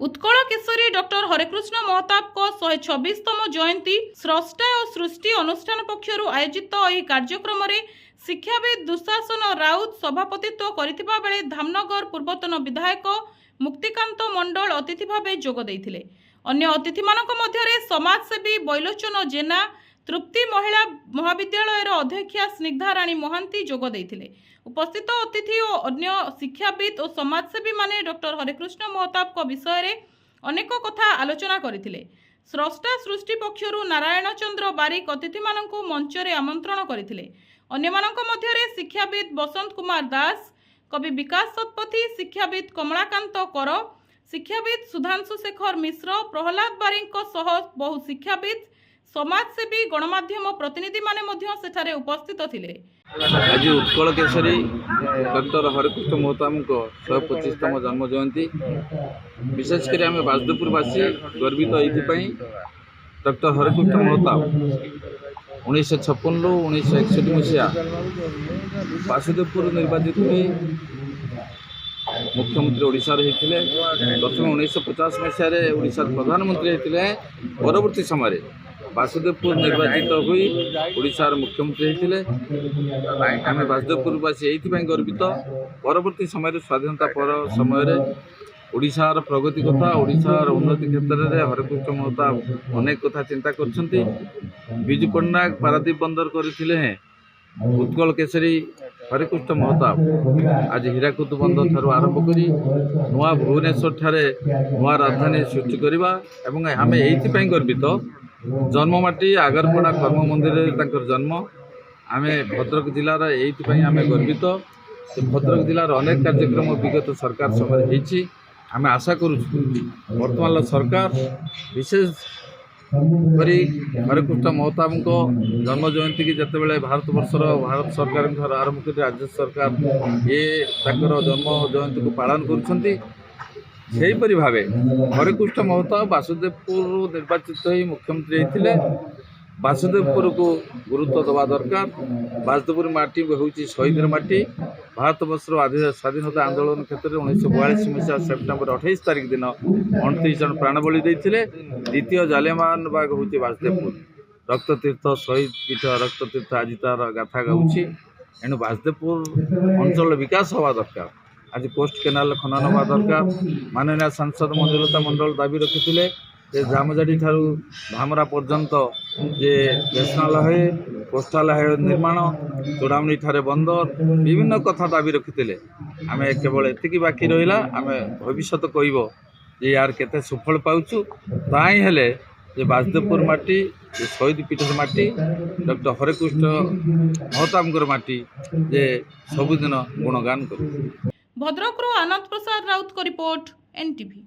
Utkal Keshari doctor Harekrishna Mahtab को 126तम जयंती स्रष्टा और सृष्टि अनुष्ठान पक्षर आयोजित यह कार्यक्रम में शिक्षाविद दुशासन राउत सभापतित्व करथिबा बेले धामनगर पूर्वतन विधायक मुक्तिकांत मंडल अतिथि भाव जोग देइथिले। अन्य अतिथि मानक मध्यरे समाजसेवी बैलोचन जेना तृप्ति महिला महाविद्यालय अध्यक्षा स्निग्धा राणी महांती जोग देइथिले। उपस्थित अतिथि और अन्य शिक्षाविद और समाजसेवी माने डॉक्टर हरेकृष्ण महताब को विषय रे अनेक कथा आलोचना करथिले। स्रष्टा सृष्टि पक्षरु नारायण चंद्र बारिक अतिथि मानकु मंच रे आमंत्रण करथिले। अन्य मानक मध्यरे शिक्षाविद बसंत कुमार दास, कवि विकास सतपथी, शिक्षाविद कमलाकांत कर, शिक्षाविद सुधांशु शेखर मिश्र, प्रहलाद बारिक सह बहु शिक्षाविद समाजसेवी गणमाध्यम प्रतिनिधि माने मध्य सेठारे उपस्थित थिले। आज उत्कल केशरी डॉक्टर हरेकृष्ण महताब 125तम जन्म जयंती विशेषकर आम बासुदेवपुरवासी गर्वित ये डॉक्टर हरेकृष्ण महताब 1956 ରୁ 1961 मसीहा बासुदेवपुर निर्वाचित हुई मुख्यमंत्री ओडिशा होते। प्रथम 1950 मसीह ओडिशा प्रधानमंत्री होते। परवर्ती समय बासुदेवपुर निर्वाचित हुई ओडिशार मुख्यमंत्री होते। आम बासुदेवपुरवासी ये गर्वित परवर्ती समय स्वाधीनता पर समय ओडिशार प्रगति कथा ओडिशार उन्नति क्षेत्र में हरेकृष्ण महताब अनेक कथा चिंता करछंती। बिजू पट्टनायक पारादीप बंदर करथिले हैं। उत्कल केशरी हरेकृष्ण महताब आज हीराकुद बंदर ठारू आरंभ करी नुआ भुवनेश्वर ठारे नुआ राजधानी सृष्टि करवा एवं आम ये गर्वित जन्ममाटी आगरपड़ा कर्म मंदिर जन्म आम भद्रक जिलार ये आम गर्वित। भद्रक जिलार अनेक कार्यक्रम विगत सरकार समय होती। आम आशा करूँ वर्तमान सरकार विशेष करी हरेकृष्ण महताब जन्म जयंती की जिते भारत भारत सरकार आरंभ कर राज्य सरकार ये जन्म जयंती को पालन करुँच। भाव हरेकृष्ण महताब बासुदेवपुर निर्वाचित हो मुख्यमंत्री होते। बासुदेवपुर को गुरुत्व दवा दरकार। बासुदेवपुर माटी हूँ शहीद माटी। भारत वर्षर स्वाधीनता आंदोलन क्षेत्र में 1942 मसीहा सेप्टेम्बर 28 तारीख दिन 29 जन प्राणबली देते। द्वितीय जालियानवाला बाग हूँ बासुदेवपुर। रक्ततीर्थ शहीद पीठ रक्ततीर्थ आज तार गाथा गाँची। एणु बासुदेवपुर अंचल विकास हवा दरकार। आज पोस्ट केनाल खनन हवा दरकार। माननीय सांसद मंजुलता मंडल दाबी रखिते जामजाड़ी ठारू धामरा पर्यंत जे नेशनल हाईवे कोस्टाल हाईवे निर्माण चूड़ामणी ठारे बंदर विभिन्न कथा दाबी रखिते। आम केवल एति बाकी रहा आम भविष्य कहब जे यार केते सुफल पाउछु ताई हेले जे बासुदेवपुर माटी जे शहीद पीठर माटी डॉक्टर हरेकृष्ण महताब माटी जे सबुदिन गुणगान करू। भद्रक आनंद प्रसाद राउत को रिपोर्ट NTV।